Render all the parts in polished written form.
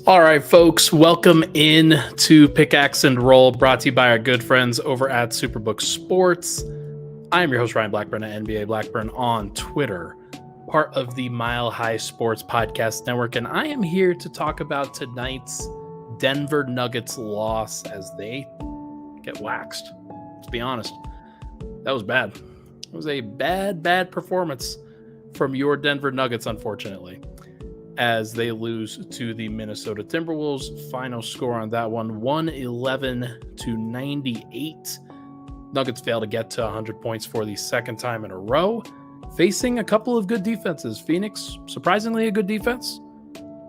All right, folks, welcome in to Pickaxe and Roll, brought to you by our good friends over at Superbook Sports. I am your host, Ryan Blackburn at NBA Blackburn on Twitter, part of the Mile High Sports Podcast Network, and I am here to talk about tonight's Denver Nuggets loss as they get waxed. Let's be honest, that was bad. It was a bad performance from your Denver Nuggets, unfortunately, as they lose to the Minnesota Timberwolves. Final score on that one, 111-98. Nuggets fail to get to 100 points for the second time in a row, facing a couple of good defenses. Phoenix, surprisingly a good defense.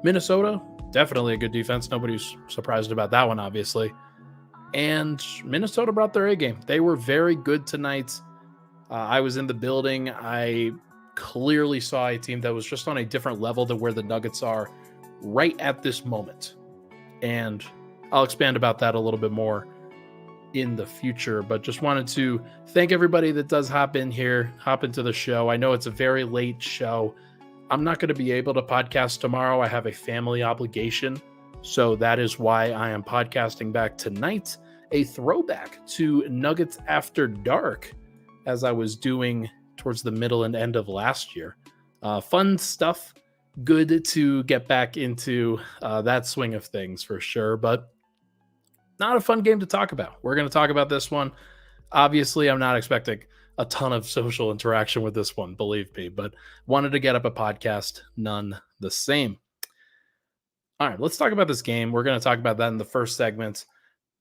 Minnesota, definitely a good defense. Nobody's surprised about that one, obviously. And Minnesota brought their A game. They were very good tonight. I was in the building. I clearly saw a team that was just on a different level than where the Nuggets are right at this moment. And I'll expand about that a little bit more in the future, but just wanted to thank everybody that does hop into the show. I know it's a very late show. I'm not going to be able to podcast tomorrow. I have a family obligation, so that is why I am podcasting back tonight, a throwback to Nuggets After Dark, as I was doing towards the middle and end of last year. Fun stuff. Good to get back into that swing of things for sure, but not a fun game to talk about. We're going to talk about this one. Obviously, I'm not expecting a ton of social interaction with this one, believe me, but wanted to get up a podcast none the same. All right, let's talk about this game. We're going to talk about that in the first segment.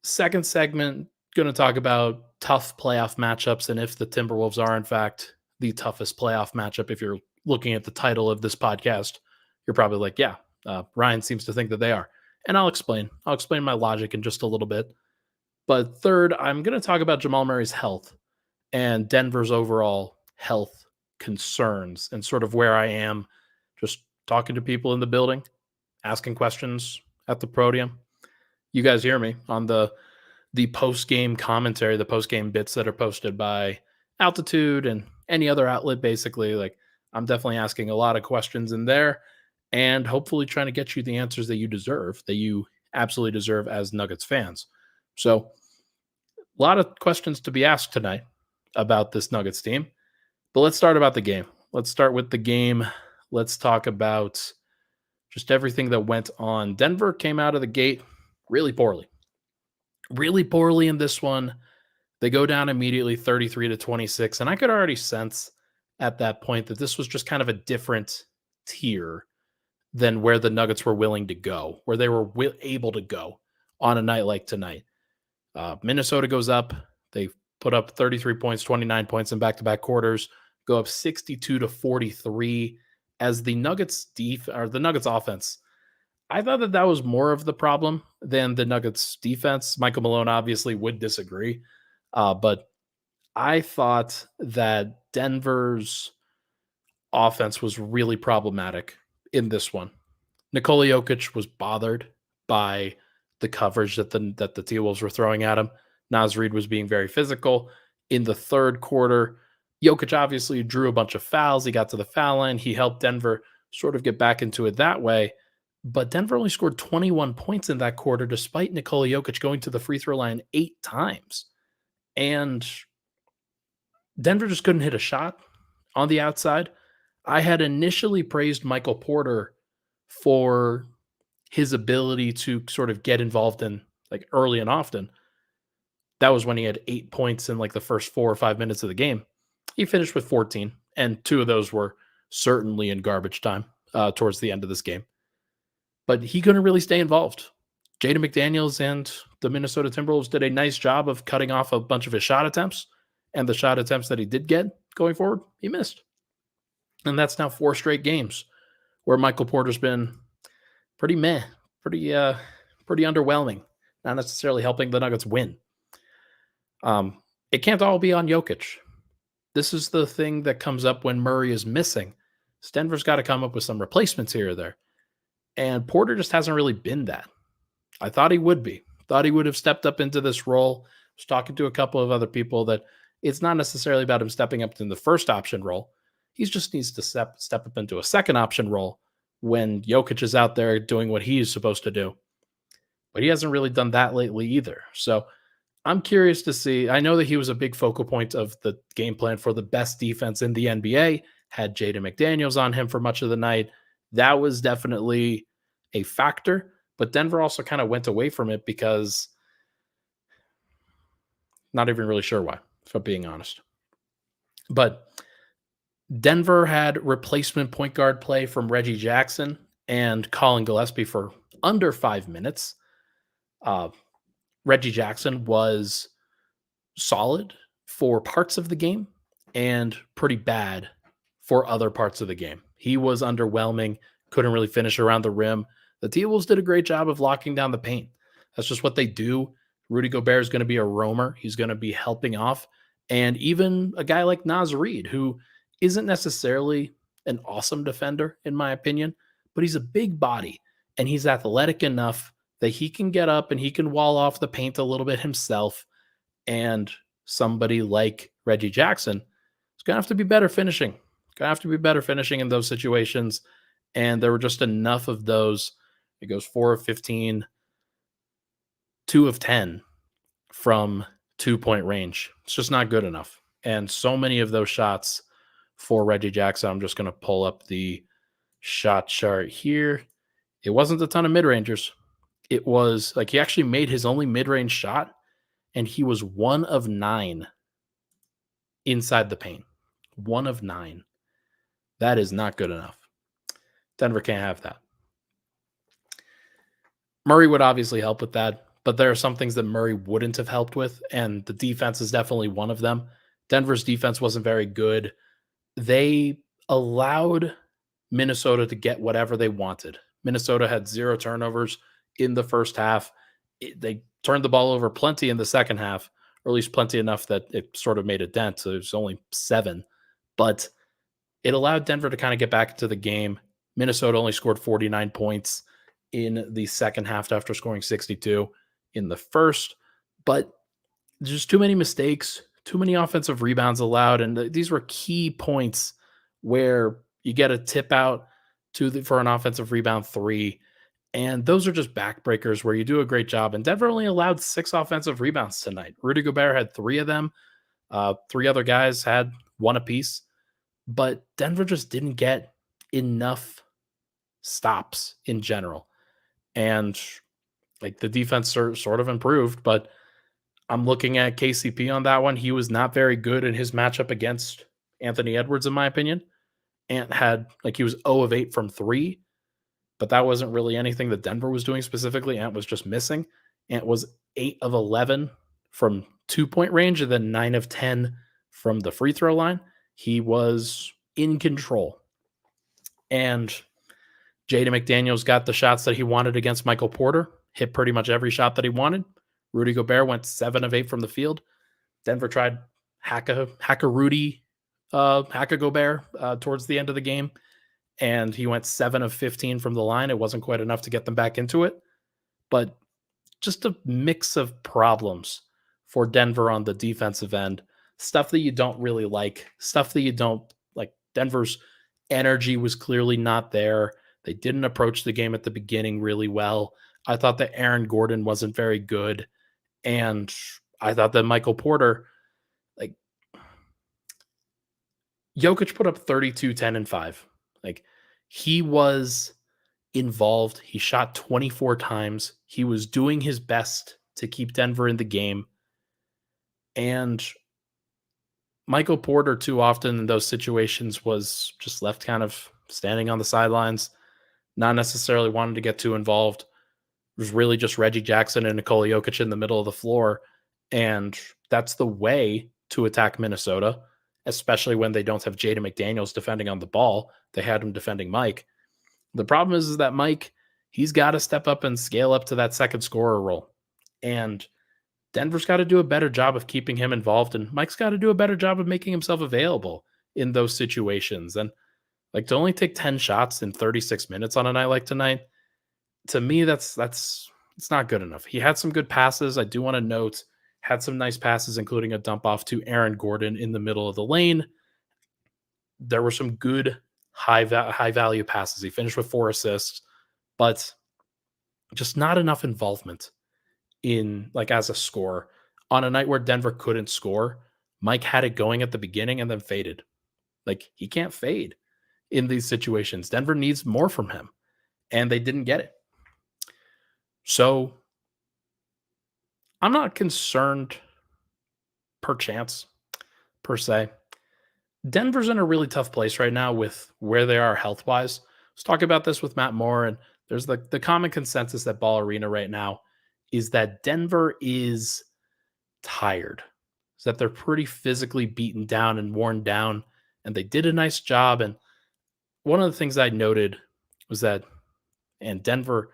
Second segment, going to talk about tough playoff matchups and if the Timberwolves are, in fact, the toughest playoff matchup. If you're looking at the title of this podcast, you're probably like, yeah, Ryan seems to think that they are. And I'll explain my logic in just a little bit. But third, I'm going to talk about Jamal Murray's health and Denver's overall health concerns and sort of where I am just talking to people in the building, asking questions at the podium. You guys hear me on the post-game commentary, the post-game bits that are posted by Altitude and any other outlet, basically. Like, I'm definitely asking a lot of questions in there and hopefully trying to get you the answers that you deserve, that you absolutely deserve as Nuggets fans. So a lot of questions to be asked tonight about this Nuggets team, but let's start about the game. Let's start with the game. Let's talk about just everything that went on. Denver came out of the gate really poorly in this one. They go down immediately 33-26. And I could already sense at that point that this was just kind of a different tier than where the Nuggets were willing to go, where they were able to go on a night like tonight. Minnesota goes up. They put up 33 points, 29 points in back-to-back quarters, go up 62-43 as the Nuggets offense. I thought that was more of the problem than the Nuggets defense. Michael Malone obviously would disagree. But I thought that Denver's offense was really problematic in this one. Nikola Jokic was bothered by the coverage that the T-Wolves were throwing at him. Naz Reid was being very physical. In the third quarter, Jokic obviously drew a bunch of fouls. He got to the foul line. He helped Denver sort of get back into it that way. But Denver only scored 21 points in that quarter, despite Nikola Jokic going to the free throw line 8 times. And Denver just couldn't hit a shot on the outside. I had initially praised Michael Porter for his ability to sort of get involved in, like, early and often. That was when he had 8 points in like the first 4 or 5 minutes of the game. He finished with 14, and 2 of those were certainly in garbage time towards the end of this game. But he couldn't really stay involved. Jaden McDaniels and the Minnesota Timberwolves did a nice job of cutting off a bunch of his shot attempts, and the shot attempts that he did get going forward, he missed. And that's now 4 straight games where Michael Porter's been pretty meh, pretty underwhelming, not necessarily helping the Nuggets win. It can't all be on Jokic. This is the thing that comes up when Murray is missing. Denver's got to come up with some replacements here or there. And Porter just hasn't really been that. I thought he would be. Thought he would have stepped up into this role. Was talking to a couple of other people that it's not necessarily about him stepping up in the first option role. He just needs to step up into a second option role when Jokic is out there doing what he is supposed to do. But he hasn't really done that lately either. So I'm curious to see. I know that he was a big focal point of the game plan for the best defense in the NBA, had Jaden McDaniels on him for much of the night. That was definitely a factor. But Denver also kind of went away from it because not even really sure why, if I'm being honest. But Denver had replacement point guard play from Reggie Jackson and Colin Gillespie for under 5 minutes. Uh, Reggie Jackson was solid for parts of the game and pretty bad for other parts of the game. He was underwhelming, couldn't really finish around the rim. The T-Wolves did a great job of locking down the paint. That's just what they do. Rudy Gobert is going to be a roamer. He's going to be helping off. And even a guy like Naz Reid, who isn't necessarily an awesome defender, in my opinion, but he's a big body and he's athletic enough that he can get up and he can wall off the paint a little bit himself. And somebody like Reggie Jackson is going to have to be better finishing. Going to have to be better finishing in those situations. And there were just enough of those. It goes 4 of 15, 2 of 10 from 2-point range. It's just not good enough. And so many of those shots for Reggie Jackson, I'm just going to pull up the shot chart here. It wasn't a ton of mid-rangers. It was like he actually made his only mid-range shot, and he was 1 of 9 inside the paint. 1 of 9. That is not good enough. Denver can't have that. Murray would obviously help with that, but there are some things that Murray wouldn't have helped with, and the defense is definitely one of them. Denver's defense wasn't very good. They allowed Minnesota to get whatever they wanted. Minnesota had 0 turnovers in the first half. They turned the ball over plenty in the second half, or at least plenty enough that it sort of made a dent. So it was only 7, but it allowed Denver to kind of get back into the game. Minnesota only scored 49 points in the second half after scoring 62 in the first, but there's too many mistakes, too many offensive rebounds allowed. And these were key points where you get a tip out for an offensive rebound 3. And those are just backbreakers where you do a great job. And Denver only allowed 6 offensive rebounds tonight. Rudy Gobert had 3 of them. 3 other guys had 1 apiece. But Denver just didn't get enough stops in general. And like the defense sort of improved, but I'm looking at KCP on that one. He was not very good in his matchup against Anthony Edwards, in my opinion. Ant had he was 0 of 8 from 3, but that wasn't really anything that Denver was doing specifically. Ant was just missing. Ant was 8 of 11 from 2-point range and then 9 of 10 from the free throw line. He was in control. And Jaden McDaniels got the shots that he wanted against Michael Porter, hit pretty much every shot that he wanted. Rudy Gobert went 7 of 8 from the field. Denver tried Rudy Gobert towards the end of the game, and he went 7 of 15 from the line. It wasn't quite enough to get them back into it, but just a mix of problems for Denver on the defensive end. Stuff that you don't really like, stuff that you don't like. Denver's energy was clearly not there. They didn't approach the game at the beginning really well. I thought that Aaron Gordon wasn't very good. And I thought that Michael Porter, Jokic put up 32, 10, and 5. He was involved. He shot 24 times. He was doing his best to keep Denver in the game. And Michael Porter, too often in those situations, was just left kind of standing on the sidelines, not necessarily wanting to get too involved. It was really just Reggie Jackson and Nikola Jokic in the middle of the floor. And that's the way to attack Minnesota, especially when they don't have Jaden McDaniels defending on the ball. They had him defending Mike. The problem is that Mike, he's got to step up and scale up to that second scorer role. And Denver's got to do a better job of keeping him involved, and Mike's got to do a better job of making himself available in those situations. And to only take 10 shots in 36 minutes on a night like tonight, to me, that's it's not good enough. He had some good passes. I do want to note, had some nice passes, including a dump off to Aaron Gordon in the middle of the lane. There were some good high value passes. He finished with 4 assists, but just not enough involvement in like as a scorer. On a night where Denver couldn't score, Mike had it going at the beginning and then faded. Like he can't fade in these situations. Denver needs more from him, and they didn't get it. So I'm not concerned perchance per se. Denver's in a really tough place right now with where they are health wise. Let's talk about this with Matt Moore, and there's the common consensus at Ball Arena right now is that Denver is tired. Is that they're pretty physically beaten down and worn down, and they did a nice job. And one of the things I noted was that, and Denver,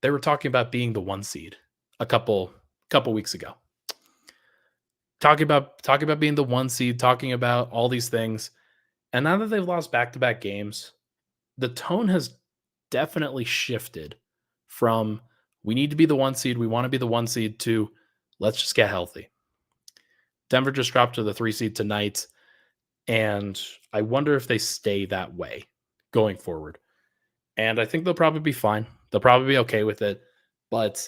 they were talking about being the 1 seed a couple weeks ago. Talking about being the 1 seed, talking about all these things. And now that they've lost back-to-back games, the tone has definitely shifted from we need to be the 1 seed, we want to be the 1 seed to let's just get healthy. Denver just dropped to the 3 seed tonight, and I wonder if they stay that way going forward. And I think they'll probably be fine. They'll probably be okay with it. But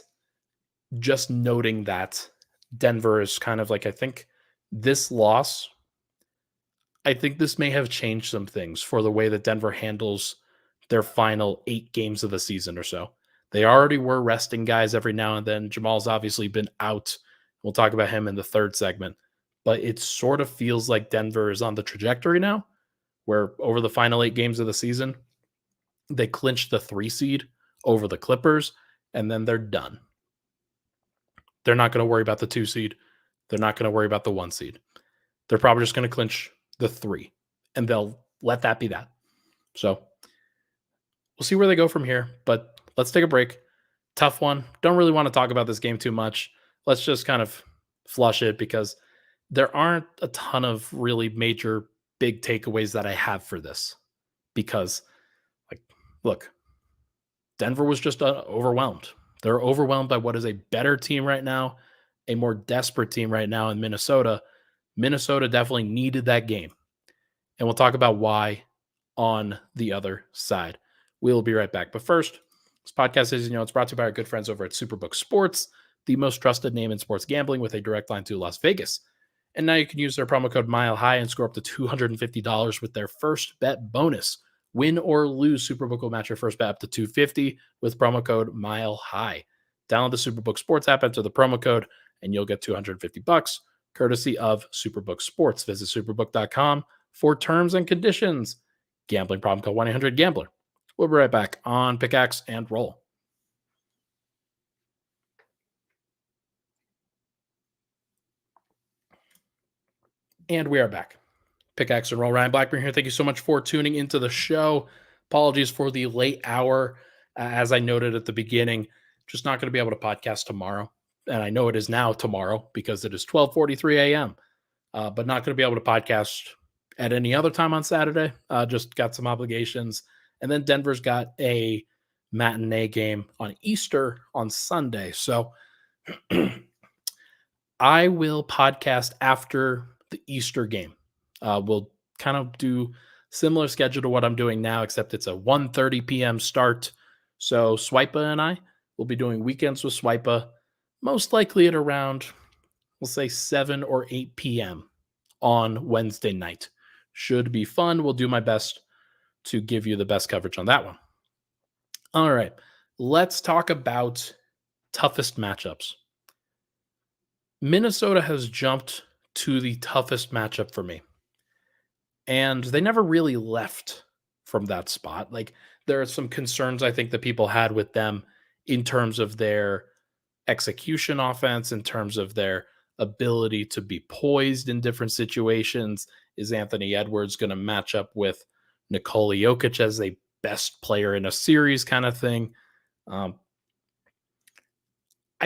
just noting that Denver is kind of like, I think this loss, I think this may have changed some things for the way that Denver handles their final 8 games of the season or so. They already were resting guys every now and then. Jamal's obviously been out. We'll talk about him in the third segment. But it sort of feels like Denver is on the trajectory now, where over the final 8 games of the season, they clinched the 3 seed over the Clippers, and then they're done. They're not going to worry about the 2 seed. They're not going to worry about the 1 seed. They're probably just going to clinch the 3, and they'll let that be that. So we'll see where they go from here, but let's take a break. Tough one. Don't really want to talk about this game too much. Let's just kind of flush it because there aren't a ton of really major big takeaways that I have for this. Because, like, look, Denver was just overwhelmed. They're overwhelmed by what is a better team right now, a more desperate team right now in Minnesota. Minnesota definitely needed that game. And we'll talk about why on the other side. We'll be right back. But first, this podcast is, it's brought to you by our good friends over at Superbook Sports, the most trusted name in sports gambling with a direct line to Las Vegas. And now you can use their promo code MILEHIGH and score up to $250 with their first bet bonus. Win or lose, Superbook will match your first bet up to $250 with promo code MILEHIGh. Download the Superbook Sports app, enter the promo code, and you'll get $250, courtesy of Superbook Sports. Visit superbook.com for terms and conditions. Gambling problem, call 1-800-GAMBLER. We'll be right back on Pickaxe and Roll. And we are back. Pickaxe and Roll. Ryan Blackburn here. Thank you so much for tuning into the show. Apologies for the late hour. As I noted at the beginning, just not going to be able to podcast tomorrow. And I know it is now tomorrow because it is 12:43 a.m. But not going to be able to podcast at any other time on Saturday. Just got some obligations. And then Denver's got a matinee game on Easter on Sunday. So I will podcast after the Easter game. We'll kind of do similar schedule to what I'm doing now, except it's a 1:30 p.m. start. So Swipa and I will be doing weekends with Swipa, most likely at around, we'll say 7 or 8 p.m. on Wednesday night. Should be fun. We'll do my best to give you the best coverage on that one. All right, let's talk about toughest matchups. Minnesota has jumped to the toughest matchup for me. And they never really left from that spot. Like, there are some concerns I think that people had with them in terms of their execution offense, in terms of their ability to be poised in different situations. Is Anthony Edwards going to match up with Nikola Jokic as a best player in a series kind of thing? I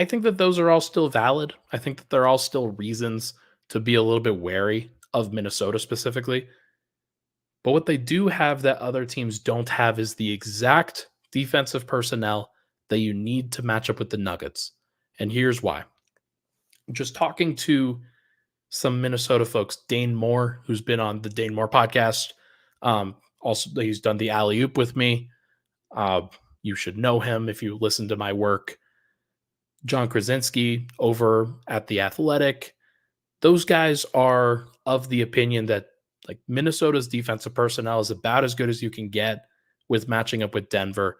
think that those are all still valid. I think that they're all still reasons to be a little bit wary of Minnesota specifically. But what they do have that other teams don't have is the exact defensive personnel that you need to match up with the Nuggets. And here's why. Just talking to some Minnesota folks, Dane Moore, who's been on the Dane Moore podcast Also, he's done the alley oop with me. Uh, you should know him if you listen to my work. John Krasinski over at The Athletic. Those guys are of the opinion that like Minnesota's defensive personnel is about as good as you can get with matching up with Denver.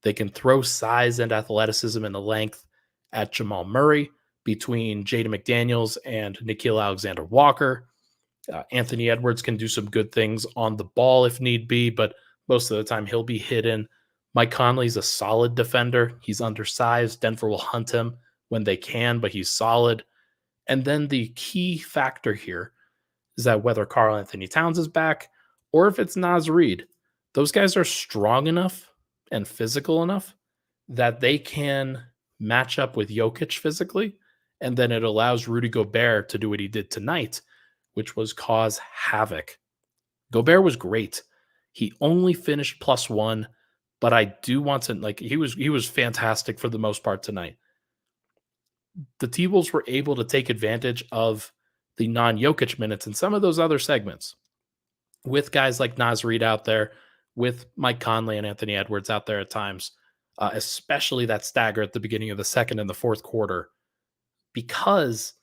They can throw size and athleticism and the length at Jamal Murray between Jaden McDaniels and Nikhil Alexander Walker. Anthony Edwards can do some good things on the ball if need be, but most of the time he'll be hidden. Mike Conley's a solid defender. He's undersized. Denver will hunt him when they can, but he's solid. And then the key factor here is that whether Karl Anthony Towns is back or if it's Naz Reid, those guys are strong enough and physical enough that they can match up with Jokic physically. And then it allows Rudy Gobert to do what he did tonight, which was cause havoc. Gobert was great. He only finished +1, but I do want to like he was fantastic for the most part tonight. The T-Wolves were able to take advantage of the non-Jokic minutes in some of those other segments with guys like Naz Reid out there, with Mike Conley and Anthony Edwards out there at times, especially that stagger at the beginning of the second and the fourth quarter, because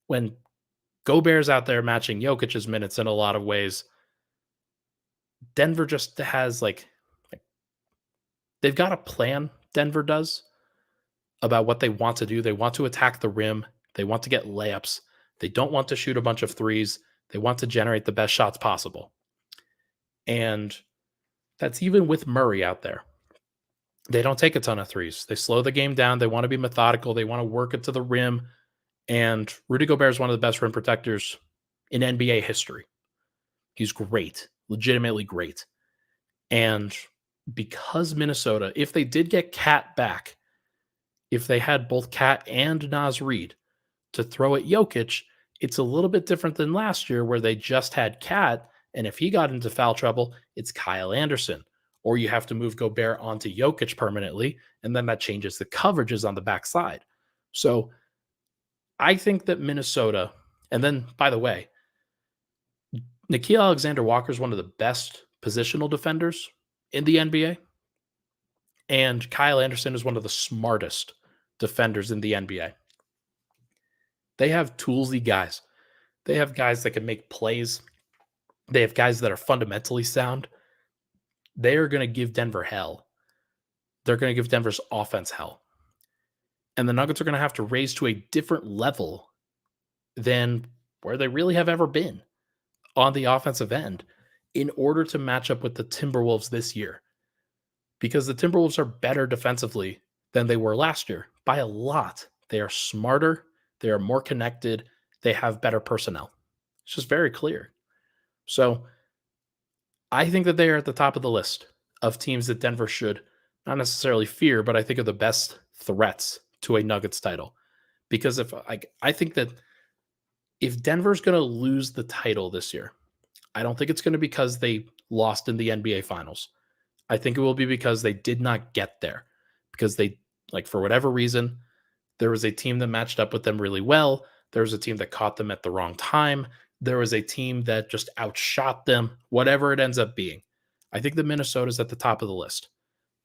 when Gobert's out there matching Jokic's minutes in a lot of ways, Denver just has like they've got a plan, Denver does, about what they want to do. They want to attack the rim. They want to get layups. They don't want to shoot a bunch of threes. They want to generate the best shots possible. And that's even with Murray out there. They don't take a ton of threes. They slow the game down. They want to be methodical. They want to work it to the rim. And Rudy Gobert is one of the best rim protectors in NBA history. He's great, legitimately great. And because Minnesota, if they did get Cat back, if they had both Cat and Naz Reid to throw at Jokic, it's a little bit different than last year where they just had Cat, and if he got into foul trouble, it's Kyle Anderson. Or you have to move Gobert onto Jokic permanently, and then that changes the coverages on the backside. So I think that Minnesota, and then, by the way, Nikhil Alexander Walker is one of the best positional defenders in the NBA. And Kyle Anderson is one of the smartest defenders in the NBA. They have toolsy guys. They have guys that can make plays. They have guys that are fundamentally sound. They are going to give Denver hell. They're going to give Denver's offense hell. And the Nuggets are going to have to raise to a different level than where they really have ever been on the offensive end in order to match up with the Timberwolves this year. Because the Timberwolves are better defensively than they were last year by a lot. They are smarter. They are more connected. They have better personnel. It's just very clear. So I think that they are at the top of the list of teams that Denver should not necessarily fear, but I think are the best threats to a Nuggets title. Because I think that if Denver's going to lose the title this year, I don't think it's going to be because they lost in the NBA Finals. I think it will be because they did not get there. Because they, like, for whatever reason, there was a team that matched up with them really well. There was a team that caught them at the wrong time. There was a team that just outshot them, whatever it ends up being. I think that Minnesota's at the top of the list.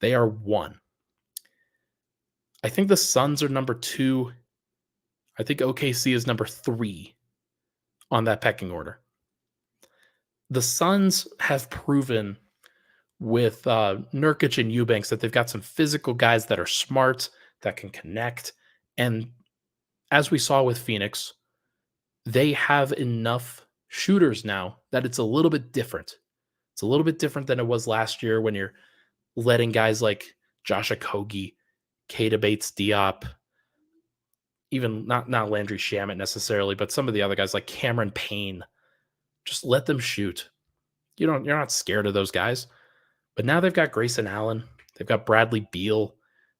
They are 1. I think the Suns are number 2. I think OKC is number 3 on that pecking order. The Suns have proven with Nurkic and Eubanks that they've got some physical guys that are smart, that can connect. And as we saw with Phoenix, they have enough shooters now that it's a little bit different. It's a little bit different than it was last year when you're letting guys like Josh Okogie, Keita Bates-Diop, even not Landry Shamet necessarily, but some of the other guys like Cameron Payne, just let them shoot. You're not scared of those guys. But now they've got Grayson Allen. They've got Bradley Beal.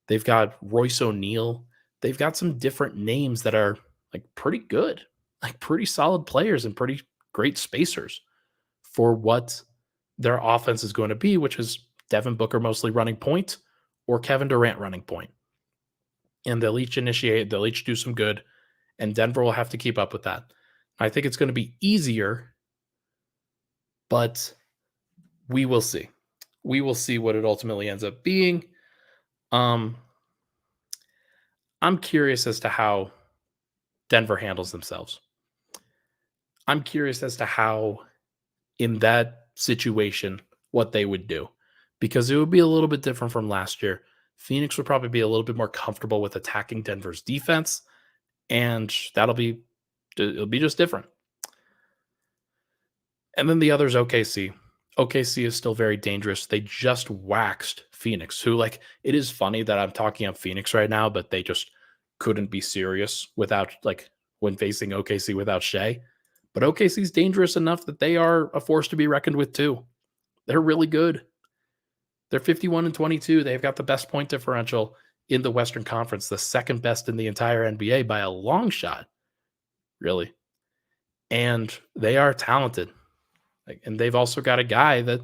They've got Royce O'Neal. They've got some different names that are like pretty good, like pretty solid players and pretty great spacers for what their offense is going to be, which is Devin Booker mostly running point or Kevin Durant running point. And they'll each initiate, they'll each do some good, and Denver will have to keep up with that. I think it's going to be easier, but We will see. We will see what it ultimately ends up being. Um, I'm curious as to how Denver handles themselves. I'm curious as to how, in that situation, what they would do, because it would be a little bit different from last year. Phoenix would probably be a little bit more comfortable with attacking Denver's defense, and it'll be just different. And then the other's OKC. OKC is still very dangerous. They just waxed Phoenix, who, like, it is funny that I'm talking up Phoenix right now, but they just couldn't be serious without, like, when facing OKC without Shea. But OKC's dangerous enough that they are a force to be reckoned with too. They're really good. They're 51-22. They've got the best point differential in the Western Conference, the second best in the entire NBA by a long shot, really. And they are talented. And they've also got a guy that,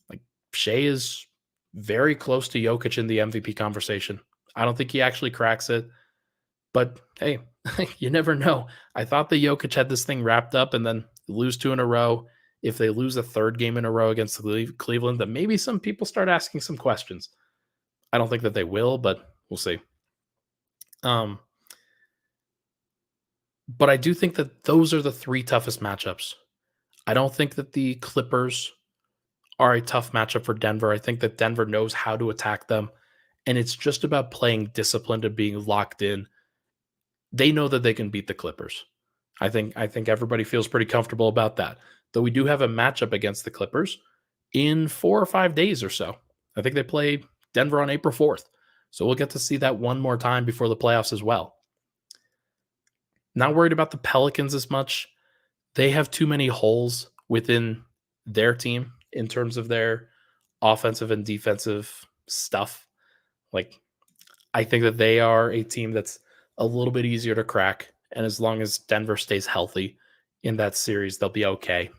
like, Shea is very close to Jokic in the MVP conversation. I don't think he actually cracks it, but hey, you never know. I thought the Jokic had this thing wrapped up, and then lose two in a row. If they lose a third game in a row against Cleveland, then maybe some people start asking some questions. I don't think that they will, but we'll see. But I do think that those are the three toughest matchups. I don't think that the Clippers are a tough matchup for Denver. I think that Denver knows how to attack them, and it's just about playing disciplined and being locked in. They know that they can beat the Clippers. I think everybody feels pretty comfortable about that. Though we do have a matchup against the Clippers in 4 or 5 days or so. I think they play Denver on April 4th. So we'll get to see that one more time before the playoffs as well. Not worried about the Pelicans as much. They have too many holes within their team in terms of their offensive and defensive stuff. Like, I think that they are a team that's a little bit easier to crack. And as long as Denver stays healthy in that series, they'll be okay.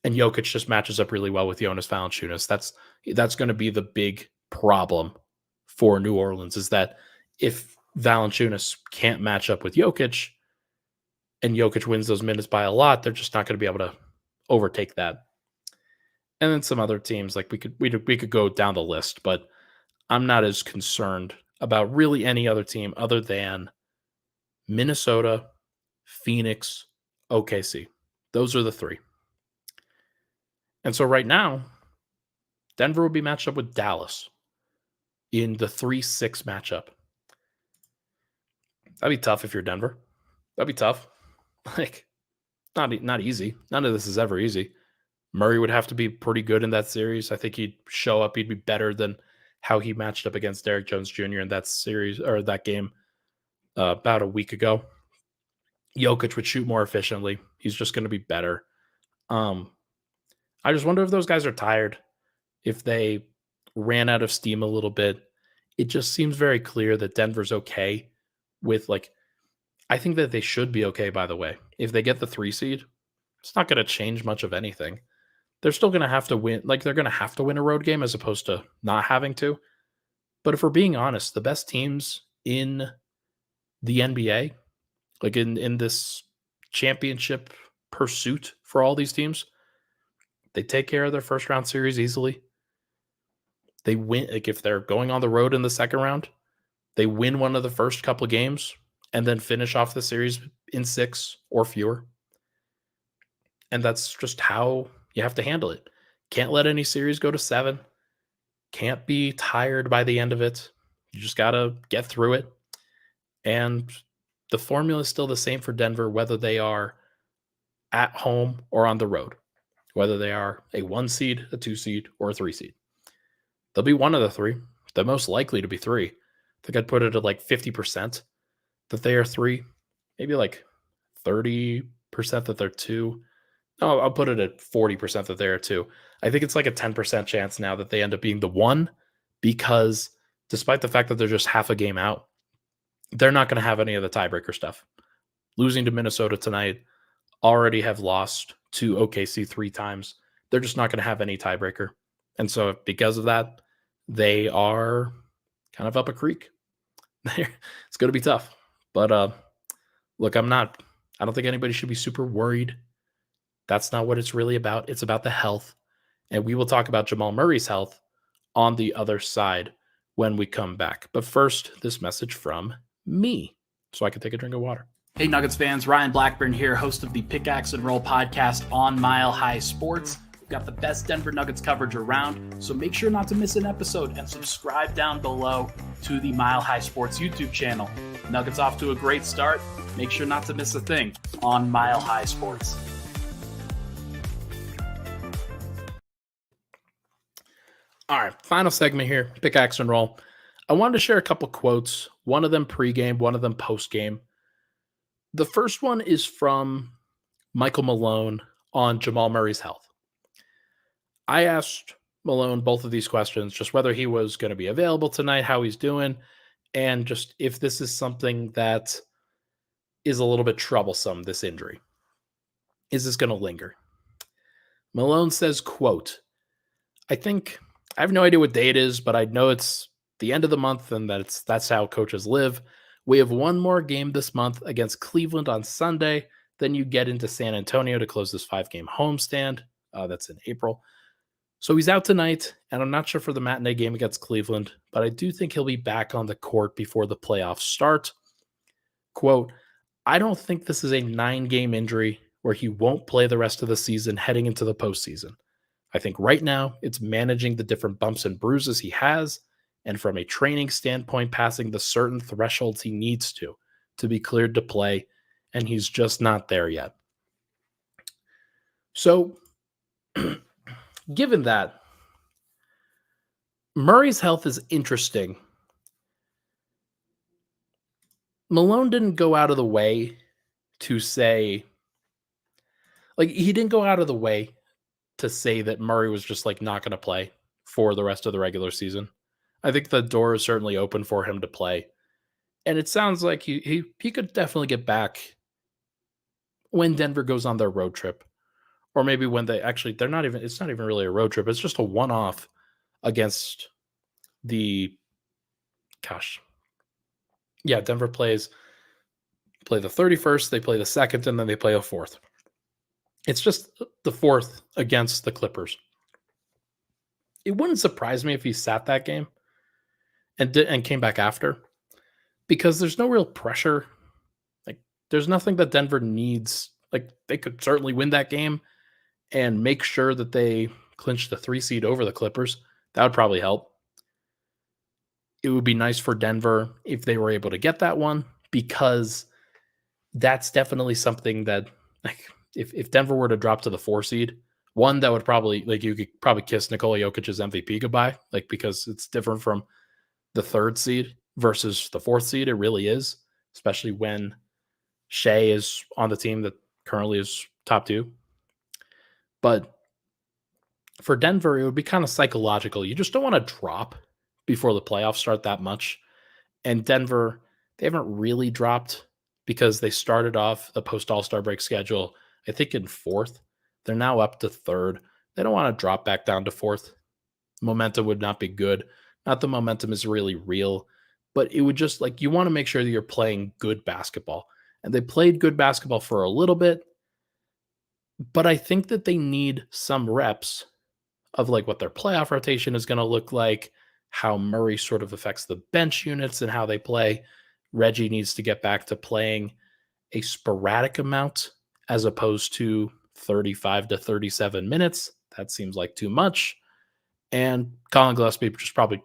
And Jokic just matches up really well with Jonas Valanciunas. That's going to be the big problem for New Orleans, is that if Valanciunas can't match up with Jokic and Jokic wins those minutes by a lot, they're just not going to be able to overtake that. And then some other teams, like we could go down the list, but I'm not as concerned about really any other team other than Minnesota, Phoenix, OKC. Those are the three. And so right now, Denver will be matched up with Dallas in the 3-6 matchup. That'd be tough if you're Denver. That'd be tough. Like, not easy. None of this is ever easy. Murray would have to be pretty good in that series. I think he'd show up. He'd be better than how he matched up against Derrick Jones Jr. in that series, or that game about a week ago. Jokic would shoot more efficiently. He's just going to be better. I just wonder if those guys are tired, if they ran out of steam a little bit. It just seems very clear that Denver's okay with, like, I think that they should be okay, by the way. If they get the 3 seed, it's not going to change much of anything. They're still going to have to win. Like, they're going to have to win a road game as opposed to not having to. But if we're being honest, the best teams in the NBA, like in this championship pursuit for all these teams, they take care of their first round series easily. They win. Like, if they're going on the road in the second round, they win one of the first couple of games and then finish off the series in 6 or fewer. And that's just how you have to handle it. Can't let any series go to 7. Can't be tired by the end of it. You just got to get through it. And the formula is still the same for Denver, whether they are at home or on the road, whether they are a 1 seed, a 2 seed, or a 3 seed. They'll be one of the 3. They're most likely to be 3. I think I'd put it at like 50% that they are 3, maybe like 30% that they're 2. No, I'll put it at 40% that they're 2. I think it's like a 10% chance now that they end up being the 1, because despite the fact that they're just half a game out, they're not going to have any of the tiebreaker stuff. Losing to Minnesota tonight, already have lost to OKC 3 times. They're just not going to have any tiebreaker. And so because of that, they are kind of up a creek. It's going to be tough. But look, I don't think anybody should be super worried. That's not what it's really about. It's about the health And we will talk about Jamal Murray's health on the other side when we come back. But first, this message from me so I can take a drink of water. Hey, Nuggets fans, Ryan Blackburn here, host of the Pickaxe and Roll podcast on Mile High Sports. We've got the best Denver Nuggets coverage around, so make sure not to miss an episode and subscribe down below to the Mile High Sports YouTube channel. Nuggets off to a great start. Make sure not to miss a thing on Mile High Sports. All right, final segment here, Pickaxe and Roll. I wanted to share a couple quotes, one of them pregame, one of them postgame. The first one is from Michael Malone on Jamal Murray's health. I asked Malone both of these questions, just whether he was going to be available tonight, how he's doing, and just if this is something that is a little bit troublesome, this injury. Is this going to linger? Malone says, quote, I have no idea what day it is, but I know it's the end of the month and that's how coaches live. We have one more game this month against Cleveland on Sunday. Then you get into San Antonio to close this 5-game homestand. That's in April. So he's out tonight, and I'm not sure for the matinee game against Cleveland, but I do think he'll be back on the court before the playoffs start. Quote, I don't think this is a 9-game injury where he won't play the rest of the season heading into the postseason. I think right now it's managing the different bumps and bruises he has, and from a training standpoint, passing the certain thresholds he needs to be cleared to play, and he's just not there yet. So, given that, Murray's health is interesting. Malone didn't go out of the way to say, he didn't go out of the way to say that Murray was just not going to play for the rest of the regular season. I think the door is certainly open for him to play. And it sounds like he could definitely get back when Denver goes on their road trip. Or maybe when it's not even really a road trip. It's just a one-off against Denver play the 31st, they play the 2nd, and then they play a 4th. It's just the 4th against the Clippers. It wouldn't surprise me if he sat that game and came back after, because there's no real pressure. There's nothing that Denver needs. They could certainly win that game and make sure that they clinch the 3 seed over the Clippers. That would probably help. It would be nice for Denver if they were able to get that one, because that's definitely something that, if Denver were to drop to the 4 seed, one that would probably, you could probably kiss Nikola Jokic's MVP goodbye, because it's different from the 3rd seed versus the 4th seed. It really is, especially when Shea is on the team that currently is top 2. But for Denver, it would be kind of psychological. You just don't want to drop before the playoffs start that much. And Denver, they haven't really dropped because they started off the post-All-Star break schedule, I think, in 4th. They're now up to 3rd. They don't want to drop back down to 4th. Momentum would not be good. Not the momentum is really real, but it would just, you want to make sure that you're playing good basketball. And they played good basketball for a little bit, but I think that they need some reps of what their playoff rotation is going to look like, how Murray sort of affects the bench units and how they play. Reggie needs to get back to playing a sporadic amount as opposed to 35 to 37 minutes. That seems like too much. And Colin Gillespie just probably,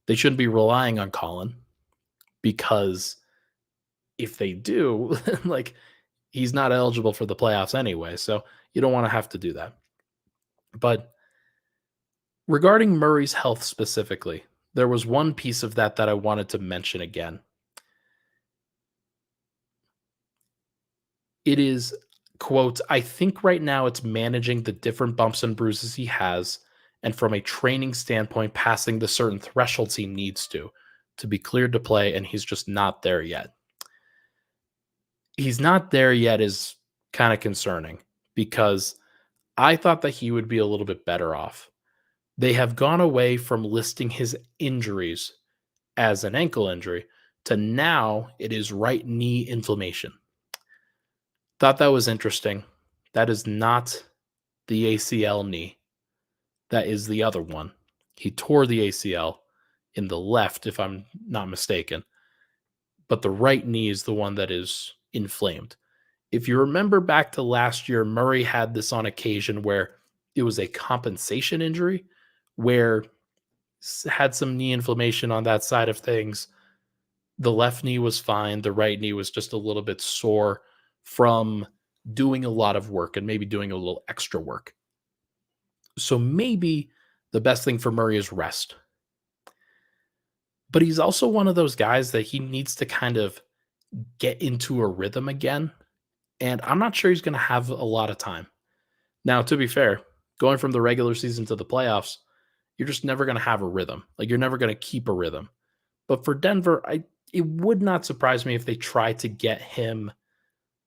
they shouldn't be relying on Colin, because if they do, he's not eligible for the playoffs anyway. So you don't want to have to do that. But regarding Murray's health specifically, there was one piece of that I wanted to mention again. It is, quote, I think right now it's managing the different bumps and bruises he has, and from a training standpoint, passing the certain thresholds he needs to be cleared to play, and he's just not there yet. He's not there yet is kind of concerning, because I thought that he would be a little bit better off. They have gone away from listing his injuries as an ankle injury to now it is right knee inflammation. Thought that was interesting. That is not the ACL knee. that is the other one. He tore the ACL in the left, if I'm not mistaken, but the right knee is the one that is inflamed. If you remember back to last year, Murray had this on occasion where it was a compensation injury, where had some knee inflammation on that side of things. The left knee was fine. The right knee was just a little bit sore from doing a lot of work and maybe doing a little extra work. So maybe the best thing for Murray is rest. But he's also one of those guys that he needs to kind of get into a rhythm again. And I'm not sure he's going to have a lot of time. Now, to be fair, going from the regular season to the playoffs, you're just never going to have a rhythm. Like, you're never going to keep a rhythm. But for Denver, it would not surprise me if they try to get him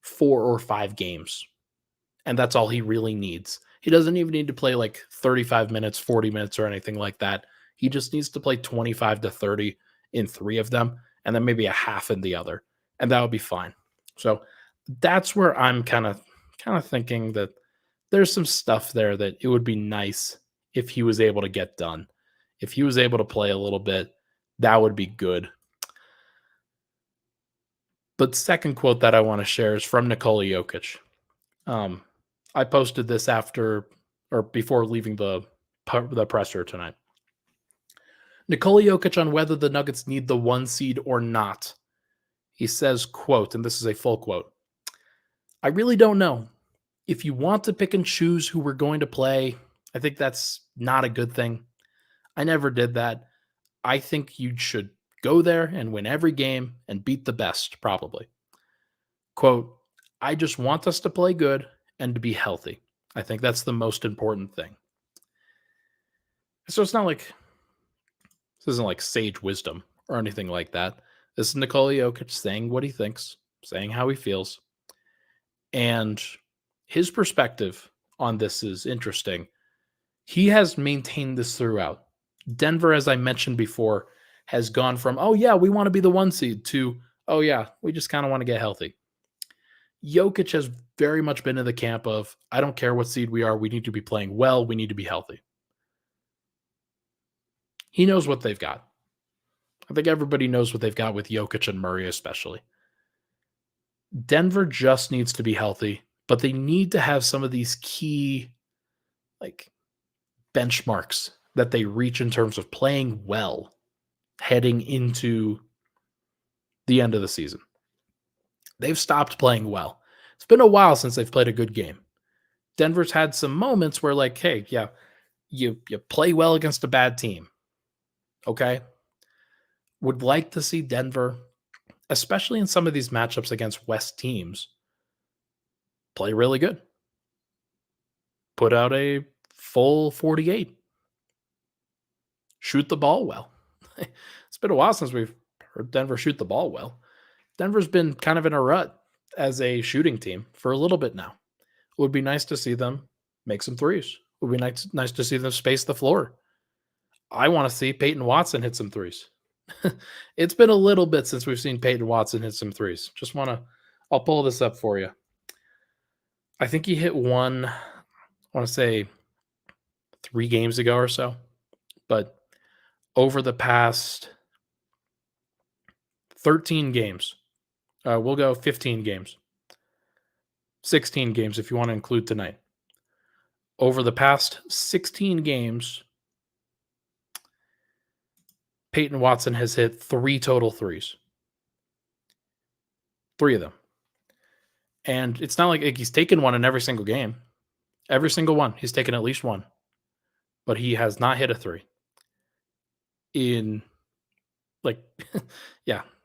4 or 5 games. And that's all he really needs. He doesn't even need to play like 35 minutes, 40 minutes, or anything like that. He just needs to play 25 to 30 in 3 of them, and then maybe a half in the other. And that would be fine. So that's where I'm kind of thinking that there's some stuff there that it would be nice if he was able to get done. If he was able to play a little bit, that would be good. But second quote that I want to share is from Nikola Jokic. I posted this after or before leaving the presser tonight. Nikola Jokic on whether the Nuggets need the 1 seed or not. He says, quote, and this is a full quote, "I really don't know. If you want to pick and choose who we're going to play, I think that's not a good thing. I never did that. I think you should go there and win every game and beat the best, probably. Quote, I just want us to play good and to be healthy. I think that's the most important thing." So it's not like, this isn't like sage wisdom or anything like that. This is Nikola Jokic saying what he thinks, saying how he feels. And his perspective on this is interesting. He has maintained this throughout. Denver, as I mentioned before, has gone from, oh yeah, we want to be the 1 seed to, oh yeah, we just kind of want to get healthy. Jokic has very much been in the camp of, I don't care what seed we are, we need to be playing well, we need to be healthy. He knows what they've got. I think everybody knows what they've got with Jokic and Murray especially. Denver just needs to be healthy, but they need to have some of these key like benchmarks that they reach in terms of playing well heading into the end of the season. They've stopped playing well. It's been a while since they've played a good game. Denver's had some moments where, like, hey, yeah, you play well against a bad team. Okay? Would like to see Denver, especially in some of these matchups against West teams, play really good. Put out a full 48. Shoot the ball well. It's been a while since we've heard Denver shoot the ball well. Denver's been kind of in a rut as a shooting team for a little bit now. It would be nice to see them make some threes. It would be nice to see them space the floor. I want to see Peyton Watson hit some threes. It's been a little bit since we've seen Peyton Watson hit some threes. I'll pull this up for you. I think he hit one, I want to say 3 games ago or so. But over the past 13 games, we'll go 15 games. 16 games if you want to include tonight. Over the past 16 games, Peyton Watson has hit 3 total threes. 3 of them. And it's not like he's taken one in every single game. Every single one. He's taken at least one. But he has not hit a 3. In,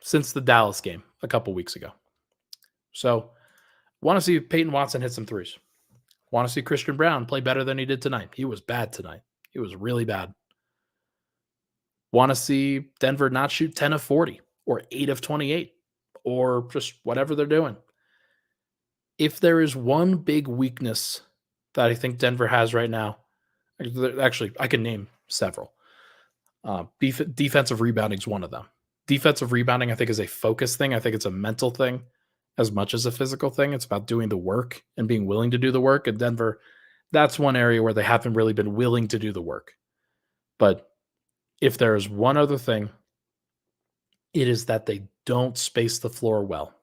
since the Dallas game a couple weeks ago. So, want to see Peyton Watson hit some threes. Want to see Christian Braun play better than he did tonight. He was bad tonight. He was really bad. Want to see Denver not shoot 10 of 40 or 8 of 28 or just whatever they're doing. If there is one big weakness that I think Denver has right now, actually, I can name several. Defensive rebounding is one of them. Defensive rebounding, I think, is a focus thing. I think it's a mental thing as much as a physical thing. It's about doing the work and being willing to do the work. And Denver That's one area where they haven't really been willing to do the work. But if there is one other thing, it is that they don't space the floor well.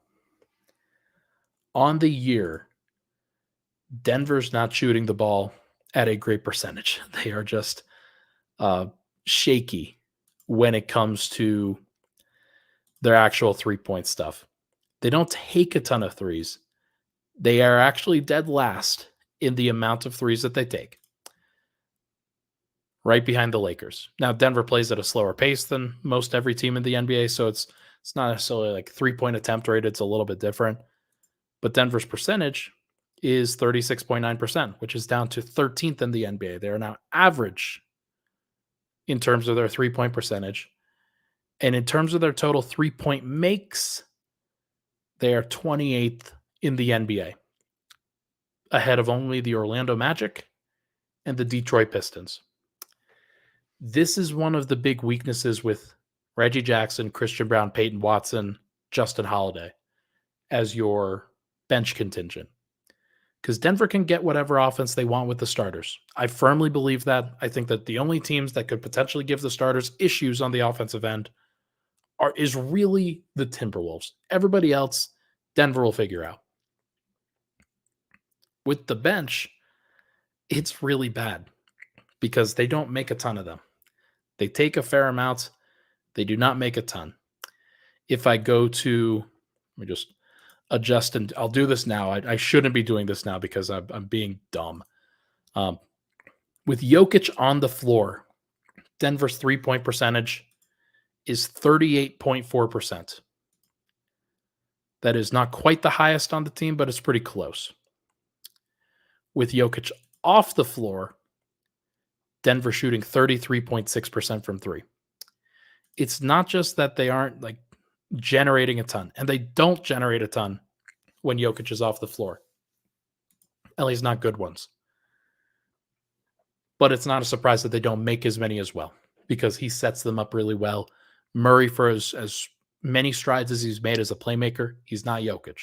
On the year, Denver's not shooting the ball at a great percentage. They are just uh, shaky when it comes to their actual 3-point stuff. They don't take a ton of threes. They are actually dead last in the amount of threes that they take, right behind the Lakers. Now, Denver plays at a slower pace than most every team in the NBA, so it's not necessarily like 3-point attempt rate. It's a little bit different. But Denver's percentage is 36.9%, which is down to 13th in the NBA. They are now average in terms of their 3-point percentage. And in terms of their total 3-point makes, they are 28th in the NBA, ahead of only the Orlando Magic and the Detroit Pistons. This is one of the big weaknesses with Reggie Jackson, Christian Brown, Peyton Watson, Justin Holiday as your bench contingent. Because Denver can get whatever offense they want with the starters. I firmly believe that. I think that the only teams that could potentially give the starters issues on the offensive end is really the Timberwolves. Everybody else, Denver will figure out. With the bench, it's really bad because they don't make a ton of them. They take a fair amount. They do not make a ton. If I go to, let me just adjust, and I'll do this now. I shouldn't be doing this now because I'm being dumb. With Jokic on the floor, Denver's 3-point percentage is 38.4%. That is not quite the highest on the team, but it's pretty close. With Jokic off the floor, Denver shooting 33.6% from three. It's not just that they aren't like generating a ton, and they don't generate a ton when Jokic is off the floor. At least not good ones. But it's not a surprise that they don't make as many as well because he sets them up really well. Murray, for as many strides as he's made as a playmaker, he's not Jokic.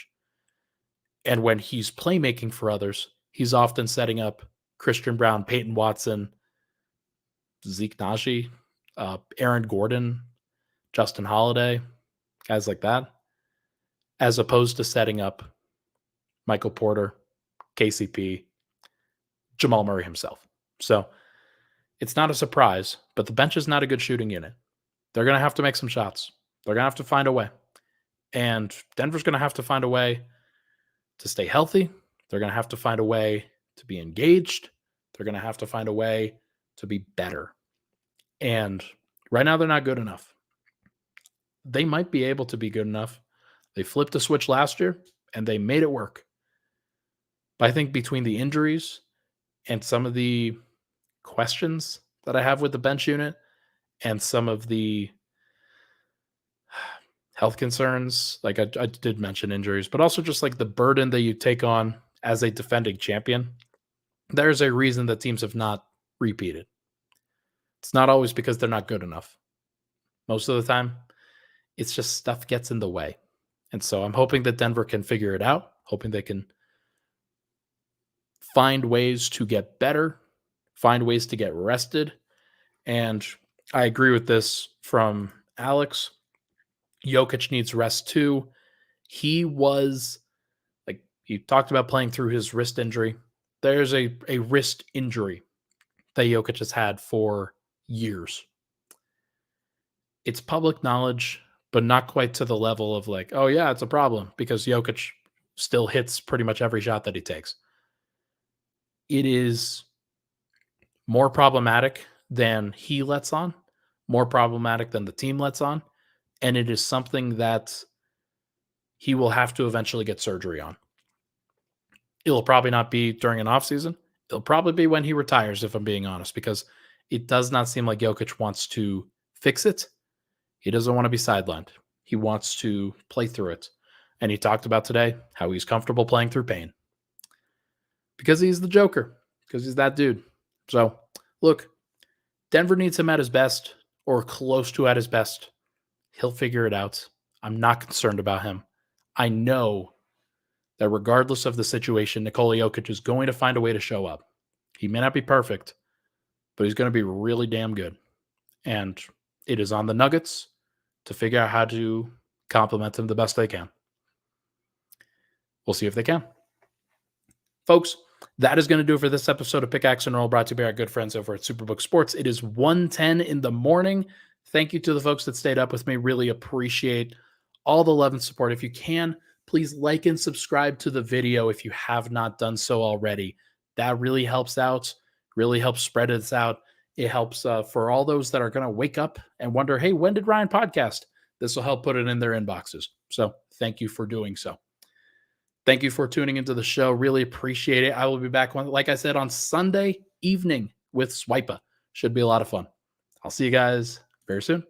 And when he's playmaking for others, he's often setting up Christian Brown, Peyton Watson, Zeke Naji, Aaron Gordon, Justin Holiday, guys like that, as opposed to setting up Michael Porter, KCP, Jamal Murray himself. So it's not a surprise, but the bench is not a good shooting unit. They're going to have to make some shots. They're going to have to find a way. And Denver's going to have to find a way to stay healthy. They're going to have to find a way to be engaged. They're going to have to find a way to be better. And right now, they're not good enough. They might be able to be good enough. They flipped a switch last year, and they made it work. But I think between the injuries and some of the questions that I have with the bench unit and some of the health concerns, like I did mention injuries, but also just like the burden that you take on as a defending champion, there's a reason that teams have not repeated. It's not always because they're not good enough. Most of the time, it's just stuff gets in the way. And so I'm hoping that Denver can figure it out, hoping they can find ways to get better, find ways to get rested. And I agree with this from Alex. Jokic needs rest too. He was, like, he talked about playing through his wrist injury. There's a wrist injury that Jokic has had for years. It's public knowledge, but not quite to the level of like, oh yeah, it's a problem, because Jokic still hits pretty much every shot that he takes. It is more problematic than he lets on, more problematic than the team lets on, and it is something that he will have to eventually get surgery on. It'll probably not be during an offseason. It'll probably be when he retires, if I'm being honest, because it does not seem like Jokic wants to fix it. He doesn't want to be sidelined. He wants to play through it. And he talked about today how he's comfortable playing through pain. Because he's the Joker. Because he's that dude. So, look, Denver needs him at his best, or close to at his best. He'll figure it out. I'm not concerned about him. I know that regardless of the situation, Nikola Jokic is going to find a way to show up. He may not be perfect, but he's going to be really damn good. And it is on the Nuggets to figure out how to compliment him the best they can. We'll see if they can. Folks, that is going to do it for this episode of Pickaxe and Roll, brought to you by our good friends over at Superbook Sports. It is 1:10 in the morning. Thank you to the folks that stayed up with me. Really appreciate all the love and support. If you can, please like and subscribe to the video if you have not done so already. That really helps out, really helps spread this out. It helps for all those that are going to wake up and wonder, hey, when did Ryan podcast? This will help put it in their inboxes. So thank you for doing so. Thank you for tuning into the show. Really appreciate it. I will be back, like I said, on Sunday evening with Swipa. Should be a lot of fun. I'll see you guys very soon.